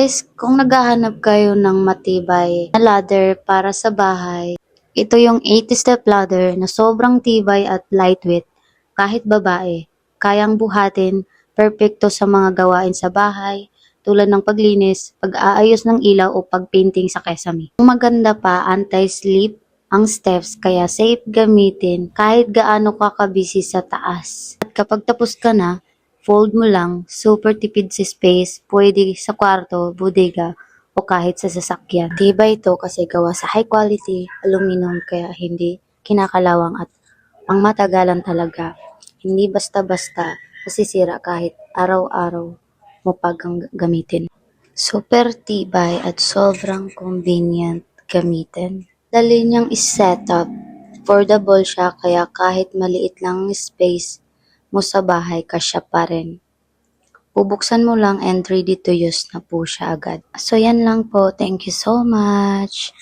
Guys, kung naghahanap kayo ng matibay na ladder para sa bahay, ito yung 80-step ladder na sobrang tibay at lightweight. Kahit babae, kayang buhatin, perfecto sa mga gawain sa bahay, tulad ng paglinis, pag-aayos ng ilaw o pag-painting sa kesame. Ang maganda pa, anti-slip ang steps kaya safe gamitin kahit gaano ka kabisi sa taas. At kapag tapos ka na, fold mo lang, super tipid sa space, pwede sa kwarto, bodega, o kahit sa sasakyan. Tibay ito kasi gawa sa high quality aluminum kaya hindi kinakalawang at pangmatagalan talaga. Hindi basta-basta masisira kahit araw-araw mo pag gamitin. Super tibay at sobrang convenient gamitin. Dali niyang is-setup. Affordable siya kaya kahit maliit lang space mo sa bahay kasya pa rin. Bubuksan mo lang and ready to use na po siya agad. So yan lang po. Thank you so much.